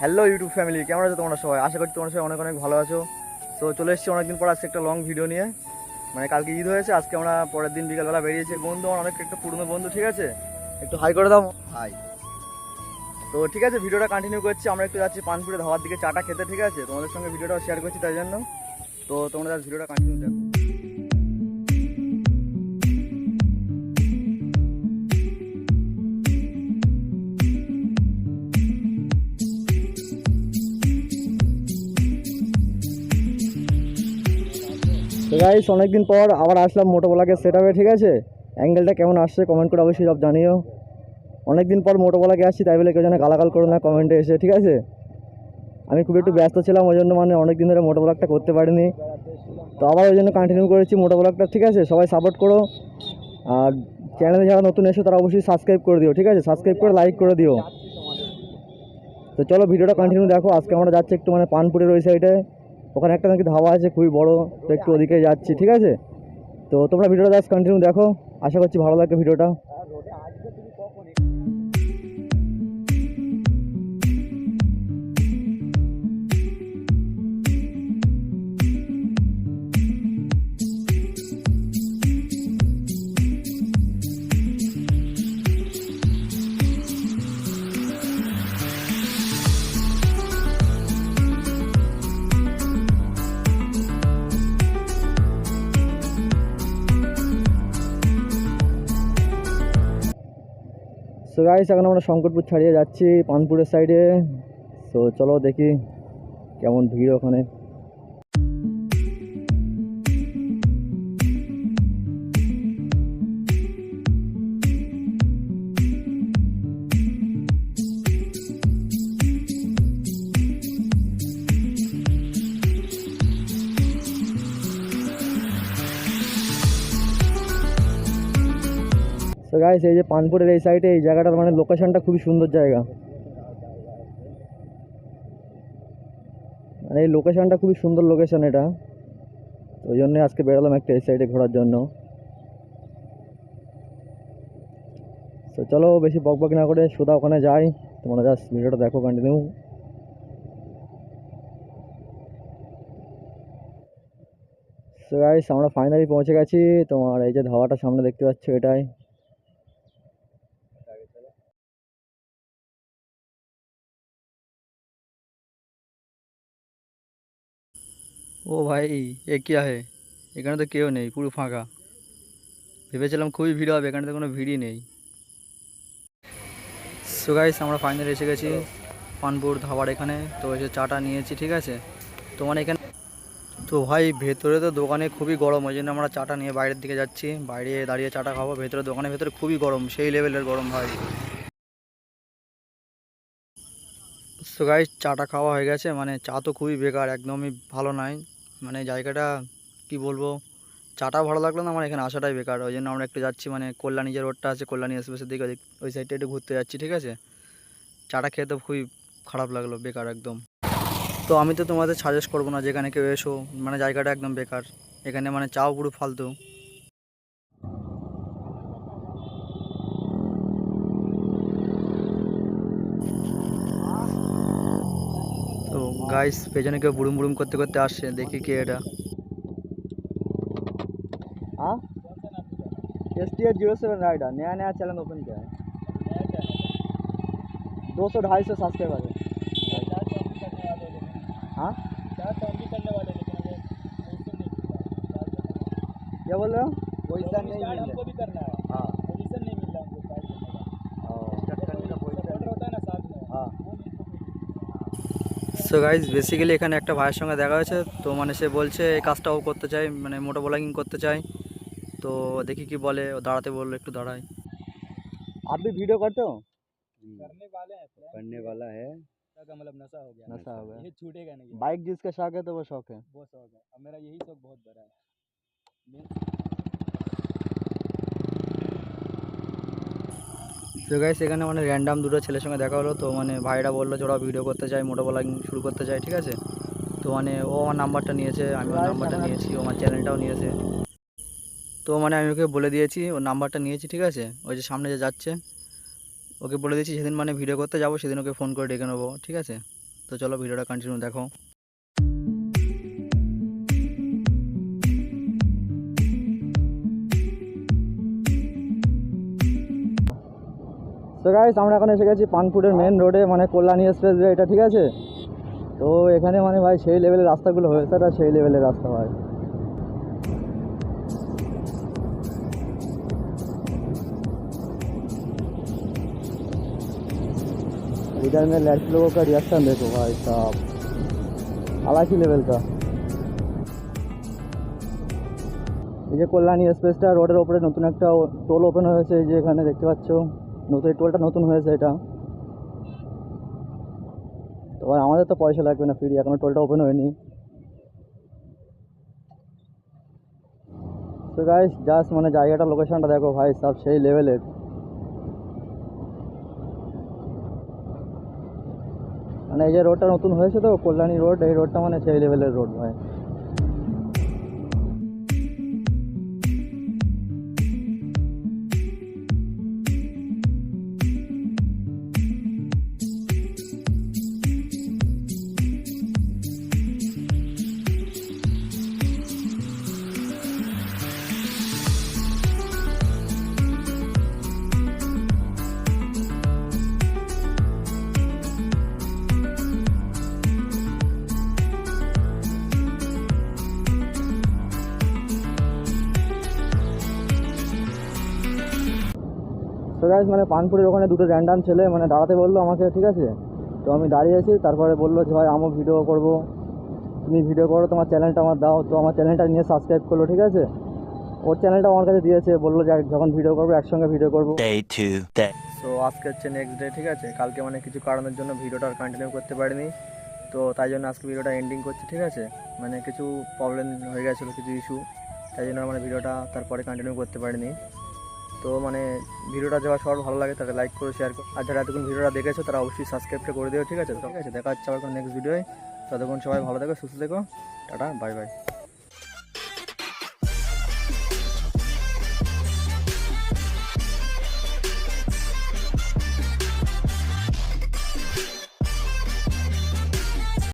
Hello YouTube family, কেমন আছো তোমরা সবাই? আশা করছি তোমরা সবাই অনেক অনেক ভালো আছো। তো চলে এসেছি অনেকদিন পর আজকে একটা লং ভিডিও নিয়ে। মানে কালকে ঈদ হয়েছে, আজকে আমরা পরের দিন বিকালবেলা বেরিয়েছি। বন্ধু আমার অনেক একটা পুরনো বন্ধু, ঠিক আছে? একটু হাই করে দাও। হাই। তো ঠিক আছে, ভিডিওটা কন্টিনিউ করছি। আমরা একটু যাচ্ছি পানপুরে ধাবার দিকে চাটা খেতে, ঠিক আছে? তোমাদের সঙ্গে ভিডিওটাও শেয়ার করছি তাই জন্য। তো তোমরা ভিডিওটা কন্টিনিউ দেখো। তো গাইস, অনেকদিন পর আবার আসলাম মোটোবলাকে সেটআপে, ঠিক আছে? অ্যাঙ্গেলটা কেমন আসছে কমেন্ট করে অবশ্যই সব জানিও। অনেকদিন পর মোটোবলাকে আসছি, তাই বলে কেউ যেন গালাগাল করো না কমেন্টে এসে, ঠিক আছে? আমি খুব একটু ব্যস্ত ছিলাম, ওই জন্য মানে অনেকদিন ধরে মোটোবলাকটা করতে পারিনি। তো আবার ওই জন্য কন্টিনিউ করেছি মোটোবলাকটা, ঠিক আছে? সবাই সাপোর্ট করো। আর চ্যানেলে যারা নতুন এসো তারা অবশ্যই সাবস্ক্রাইব করে দিও, ঠিক আছে? সাবস্ক্রাইব করে লাইক করে দিও। তো চলো ভিডিওটা কন্টিনিউ দেখো। আজকে আমরা যাচ্ছি একটু মানে পানপুরের ওই সাইডে, ওখানে একটা নাকি ধাবা আছে খুবই বড়, তো একটু ওদিকে যাচ্ছি, ঠিক আছে? তো তোমরা ভিডিওটা জাস্ট কন্টিনিউ দেখো, আশা করছি ভালো লাগবে ভিডিওটা। সো গাইস, এখন আমরা শঙ্করপুর ছাড়িয়ে যাচ্ছি পানপুরের সাইডে। তো চলো দেখি কেমন ভিড় ওখানে। তো গাইস, এই যে পানপুরের এই সাইডে এই জায়গাটার মানে লোকেশনটা খুবই সুন্দর জায়গা। মানে এই লোকেশনটা খুবই সুন্দর লোকেশন এটা, ওই জন্যই আজকে বেরোলাম একটা এই সাইডে ঘোরার জন্য। তো চলো বেশি বকবক না করে সোজা ওখানে যাই, তোমরা জাস্ট ভিডিওটা দেখো কন্টিনিউ। তো গাইস, আমরা ফাইনালি পৌঁছে গেছি। তোমার এই যে ধাবাটা সামনে দেখতে পাচ্ছ, এটাই। ও ভাই, এ क्या है? এখানে তো কেউ নেই, পুরো ফাঁকা। ভেবেছিলাম খুবই ভিড় হবে, এখানে তো কোনো ভিড়ই নেই। সো গাইস, আমরা ফাইনালি এসে গেছি পানপুর ধাবার এখানে। তো এসে চাটা নিয়েছি, ঠিক আছে? তো মানে এখানে তো ভাই ভেতরে তো দোকানে খুবই গরম, ওই জন্য আমরা চাটা নিয়ে বাইরের দিকে যাচ্ছি। বাইরে দাঁড়িয়ে চাটা খাবো, ভেতরে দোকানের ভেতরে খুবই গরম, সেই লেভেলের গরম ভাই। সো গাইস, চাটা খাওয়া হয়ে গেছে। মানে চা তো খুবই বেকার, একদমই ভালো নয়। মানে জায়গাটা কি বলবো, চাটা ভালো লাগলো না, আমার এখানে আসাটাই বেকার। ওই জন্য আমরা একটু যাচ্ছি মানে কল্যাণী যে রোডটা আছে, কল্যাণী এক্সপ্রেসের দিকে, ওই সাইডটা একটু ঘুরতে যাচ্ছি, ঠিক আছে? চাটা খেয়ে তো খুবই খারাপ লাগলো, বেকার একদম। তো আমি তো তোমাদের সাজেস্ট করবো না যেখানে কেউ এসো, মানে জায়গাটা একদম বেকার। এখানে মানে চাও পুরো ফালতু। তো গাইস, পেছনে কেউ বুড়ুম বুড়ুম করতে করতে আসছে, দেখি কে এটা। हाँ, STS07 राइडर नया नया चैनल ओपन किया है। 200-250 सब्सक्राइबर है। हाँ, क्या बोल रहे हो? पोजीशन नहीं मिल रहा हमको भी करना है। हाँ, पोजीशन नहीं मिल रहा हमको स्टार्ट करने का। स्टार्ट करने का पोजीशन होता है ना साथ में। हाँ। সো গাইজ, বেসিক্যালি এখানে একটা ভাইয়ের সঙ্গে দেখা হয়েছে। তো মানে সে বলছে এই কাজটাও করতে চাই, মানে মোটো ব্লগিং করতে চাই। তো দেখি কি বলে, ও দাঁড়াতে বললো, একটু দাঁড়াই। आप भी वीडियो करते हो? करने वाले हैं, करने वाला है। का मतलब नशा हो गया, नशा हो गया, ये छूटेगा नहीं। बाइक जिसका शौक है तो वो शौक है, वो शौक है। अब मेरा यही शौक बहुत बड़ा है। তো গাইস, এখানে মানে র্যান্ডাম দুটো ছেলের সঙ্গে দেখা হলো। তো মানে ভাইরা বললো যে ওরা ভিডিও করতে চায়, মোটো ব্লগিং শুরু করতে চায়, ঠিক আছে? তো মানে ও আমার নাম্বারটা নিয়েছে, আমি ওর নাম্বারটা নিয়েছি, ও আমার চ্যানেলটাও নিয়েছে। তো মানে আমি ওকে বলে দিয়েছি, ওর নাম্বারটা নিয়েছি, ঠিক আছে? ওই যে সামনে যে যাচ্ছে, ওকে বলে দিয়েছি যেদিন মানে ভিডিও করতে যাবো সেদিন ওকে ফোন করে ডেকে নেবো, ঠিক আছে? তো চলো ভিডিওটা কন্টিনিউ দেখো। তো গাইস আমরা এখন এসে গেছি পানপুরের মেন রোডে, মানে কল্যাণী এক্সপ্রেসওয়ে এটা, ঠিক আছে। তো এখানে মানে ভাই সেই লেভেলের রাস্তাগুলো হয়েছে, এটা সেই লেভেলের রাস্তা ভাই। इधर में लड़के लोगों का रिएक्शन देखो भाई साहब, अलग ही लेवल का। এই যে কল্যাণী এক্সপ্রেসটা রোডের ওপরে নতুন একটা টোল ওপেন হয়েছে, এই যে এখানে দেখতে পাচ্ছ নতুন এই টোলটা নতুন হয়েছে এটা। তো ভাই আমাদের তো পয়সা লাগবে না, ফ্রি, এখনো টোলটা ওপেন হয়নি। তো গাইস জাস্ট মানে জায়গাটা, লোকেশনটা দেখো ভাই সব সেই লেভেলের। মানে এই যে রোডটা নতুন হয়েছে তো কল্যাণী রোড, এই রোডটা মানে সেই লেভেলের রোড ভাই। তো গাইস মানে পানপুরের ওখানে দুটো র্যান্ডাম ছেলে মানে দাঁড়াতে বললো আমাকে, ঠিক আছে। তো আমি দাঁড়িয়েছি, তারপরে বললো যে ভাই আমিও ভিডিও করবো, তুমি ভিডিও করো, তোমার চ্যানেলটা আমার দাও। তো আমার চ্যানেলটা নিয়ে সাবস্ক্রাইব করলো, ঠিক আছে। ওর চ্যানেলটা আমার কাছে দিয়েছে, বললো যে যখন ভিডিও করবো একসঙ্গে ভিডিও করবো। তো আজকে হচ্ছে নেক্সট ডে, ঠিক আছে। কালকে মানে কিছু কারণের জন্য ভিডিওটা আর কন্টিনিউ করতে পারিনি, তো তাই জন্য আজকে ভিডিওটা এন্ডিং করছি, ঠিক আছে। মানে কিছু প্রবলেম হয়ে গেছিলো, কিছু ইস্যু, তাই জন্য মানে ভিডিওটা তারপরে কন্টিনিউ করতে পারিনি। তো মানে ভিডিওটা যাওয়া সবার ভালো লাগে তাহলে লাইক করে শেয়ার করো, আর যারা এতক্ষণ ভিডিওটা দেখেছো তারা অবশ্যই সাবস্ক্রাইবটা করে দিও, ঠিক আছে। ঠিক আছে, দেখা হচ্ছে আবার কোনো নেক্সট ভিডিওয়। ততক্ষণ সবাই ভালো থেকো, সুস্থ থেকো, টাটা, বাই বাই।